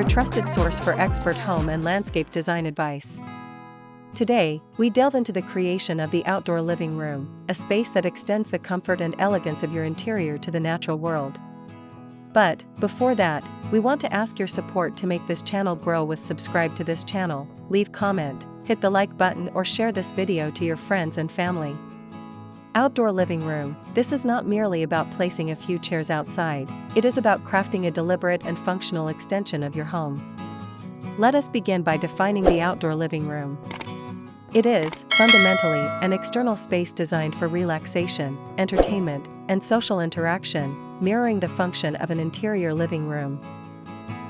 your trusted source for expert home and landscape design advice. Today, we delve into the creation of the outdoor living room, a space that extends the comfort and elegance of your interior to the natural world. But, before that, we want to ask your support to make this channel grow with subscribe to this channel, leave comment, hit the like button or share this video to your friends and family. Outdoor living room. This is not merely about placing a few chairs outside, it is about crafting a deliberate and functional extension of your home. Let us begin by defining the outdoor living room. It is, fundamentally, an external space designed for relaxation, entertainment, and social interaction, mirroring the function of an interior living room.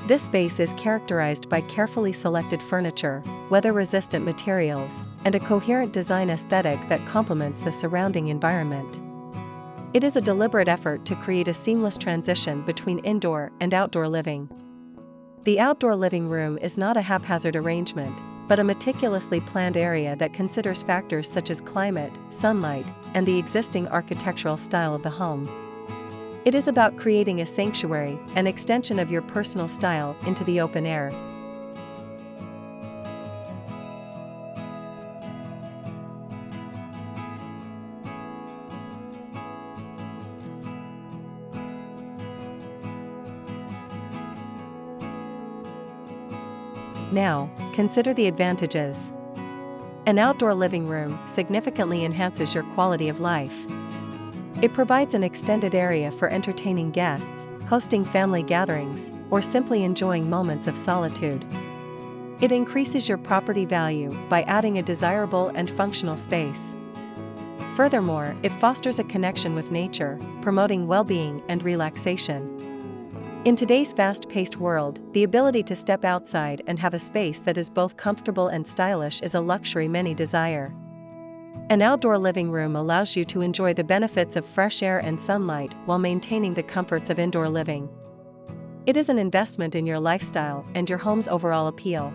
This space is characterized by carefully selected furniture, weather-resistant materials, and a coherent design aesthetic that complements the surrounding environment. It is a deliberate effort to create a seamless transition between indoor and outdoor living. The outdoor living room is not a haphazard arrangement, but a meticulously planned area that considers factors such as climate, sunlight, and the existing architectural style of the home. It is about creating a sanctuary, an extension of your personal style, into the open air. Now, consider the advantages. An outdoor living room significantly enhances your quality of life. It provides an extended area for entertaining guests, hosting family gatherings, or simply enjoying moments of solitude. It increases your property value by adding a desirable and functional space. Furthermore, it fosters a connection with nature, promoting well-being and relaxation. In today's fast-paced world, the ability to step outside and have a space that is both comfortable and stylish is a luxury many desire. An outdoor living room allows you to enjoy the benefits of fresh air and sunlight while maintaining the comforts of indoor living. It is an investment in your lifestyle and your home's overall appeal.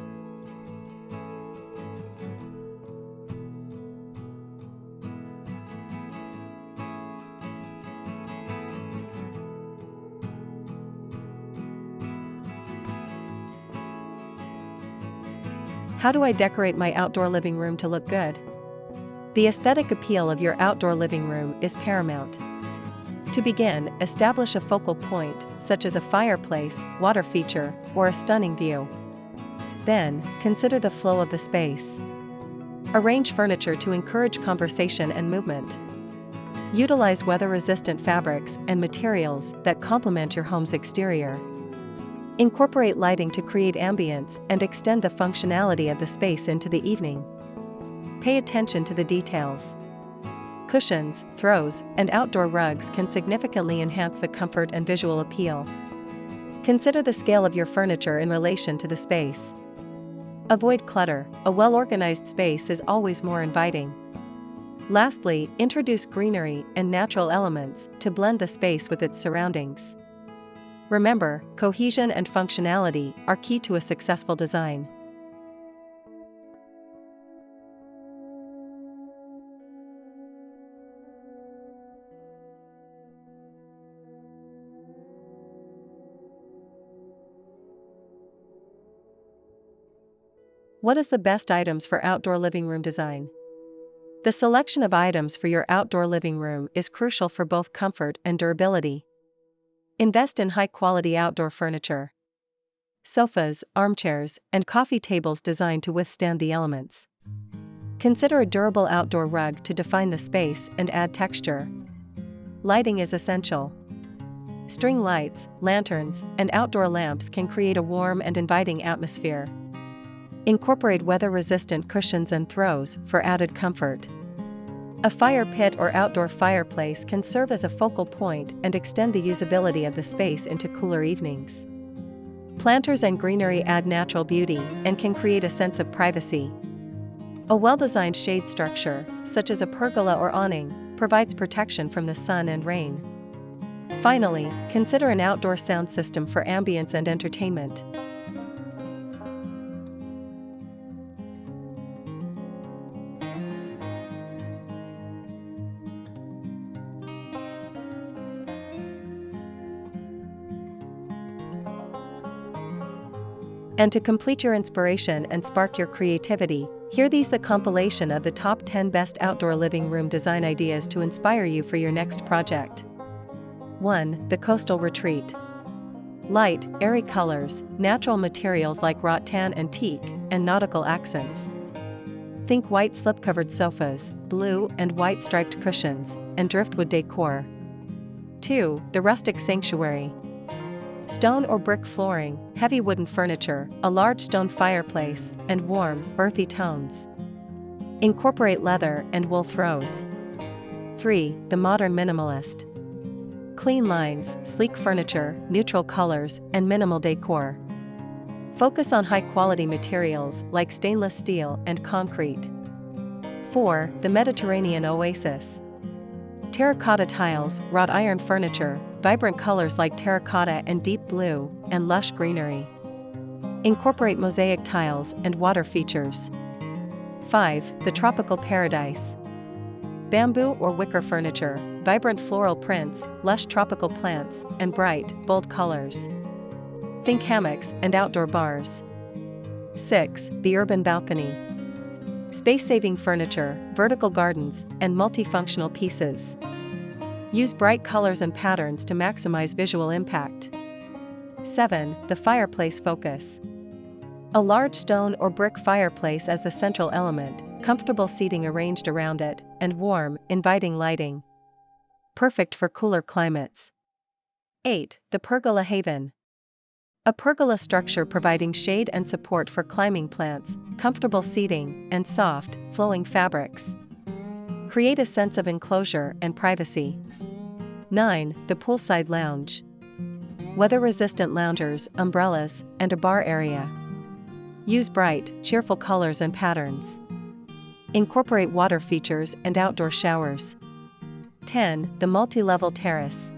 How do I decorate my outdoor living room to look good? The aesthetic appeal of your outdoor living room is paramount. To begin, establish a focal point, such as a fireplace, water feature, or a stunning view. Then, consider the flow of the space. Arrange furniture to encourage conversation and movement. Utilize weather-resistant fabrics and materials that complement your home's exterior. Incorporate lighting to create ambience and extend the functionality of the space into the evening. Pay attention to the details. Cushions, throws, and outdoor rugs can significantly enhance the comfort and visual appeal. Consider the scale of your furniture in relation to the space. Avoid clutter. A well-organized space is always more inviting. Lastly, introduce greenery and natural elements to blend the space with its surroundings. Remember, cohesion and functionality are key to a successful design. What is the best items for outdoor living room design? The selection of items for your outdoor living room is crucial for both comfort and durability. Invest in high-quality outdoor furniture. Sofas, armchairs, and coffee tables designed to withstand the elements. Consider a durable outdoor rug to define the space and add texture. Lighting is essential. String lights, lanterns, and outdoor lamps can create a warm and inviting atmosphere. Incorporate weather-resistant cushions and throws for added comfort. A fire pit or outdoor fireplace can serve as a focal point and extend the usability of the space into cooler evenings. Planters and greenery add natural beauty and can create a sense of privacy. A well-designed shade structure, such as a pergola or awning, provides protection from the sun and rain. Finally, consider an outdoor sound system for ambience and entertainment. And to complete your inspiration and spark your creativity, here these the compilation of the top 10 best outdoor living room design ideas to inspire you for your next project. 1. The Coastal Retreat. Light, airy colors, natural materials like rattan and teak, and nautical accents. Think white slip-covered sofas, blue and white striped cushions, and driftwood decor. 2. The Rustic Sanctuary. Stone or brick flooring, heavy wooden furniture, a large stone fireplace, and warm, earthy tones. Incorporate leather and wool throws. 3. The Modern Minimalist. Clean lines, sleek furniture, neutral colors, and minimal decor. Focus on high-quality materials like stainless steel and concrete. 4. The Mediterranean Oasis. Terracotta tiles, wrought iron furniture, vibrant colors like terracotta and deep blue, and lush greenery. Incorporate mosaic tiles and water features. 5. The Tropical Paradise. Bamboo or wicker furniture, vibrant floral prints, lush tropical plants, and bright, bold colors. Think hammocks and outdoor bars. 6. The Urban Balcony. Space-saving furniture, vertical gardens, and multifunctional pieces. Use bright colors and patterns to maximize visual impact. 7. The Fireplace Focus. A large stone or brick fireplace as the central element, comfortable seating arranged around it, and warm, inviting lighting. Perfect for cooler climates. 8. The Pergola Haven. A pergola structure providing shade and support for climbing plants, comfortable seating, and soft, flowing fabrics. Create a sense of enclosure and privacy. 9. The Poolside Lounge. Weather-resistant loungers, umbrellas, and a bar area. Use bright, cheerful colors and patterns. Incorporate water features and outdoor showers. 10. The Multi-Level Terrace.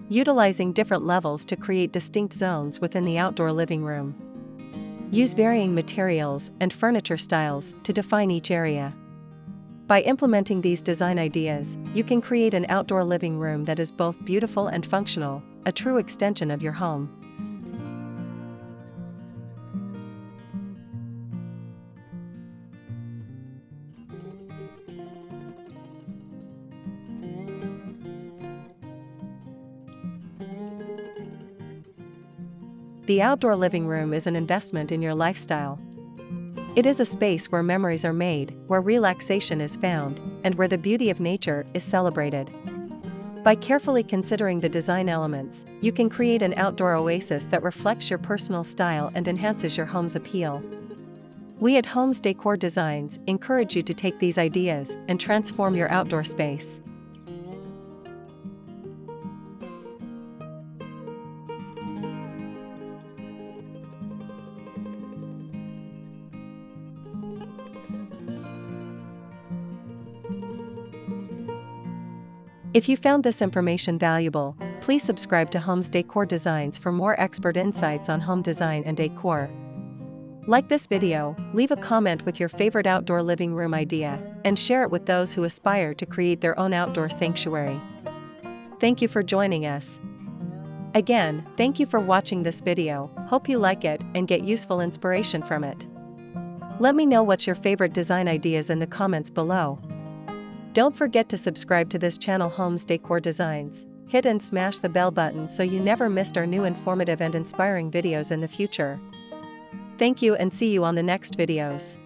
Utilizing different levels to create distinct zones within the outdoor living room. Use varying materials and furniture styles to define each area. By implementing these design ideas, you can create an outdoor living room that is both beautiful and functional, a true extension of your home. The outdoor living room is an investment in your lifestyle. It is a space where memories are made, where relaxation is found, and where the beauty of nature is celebrated. By carefully considering the design elements, you can create an outdoor oasis that reflects your personal style and enhances your home's appeal. We at Homes Decor Designs encourage you to take these ideas and transform your outdoor space. If you found this information valuable, please subscribe to Homes Decor Designs for more expert insights on home design and decor. Like this video, leave a comment with your favorite outdoor living room idea, and share it with those who aspire to create their own outdoor sanctuary. Thank you for joining us. Again, thank you for watching this video. Hope you like it and get useful inspiration from it. Let me know what's your favorite design ideas in the comments below. Don't forget to subscribe to this channel Homes Decor Designs. Hit and smash the bell button so you never missed our new informative and inspiring videos in the future. Thank you and see you on the next videos.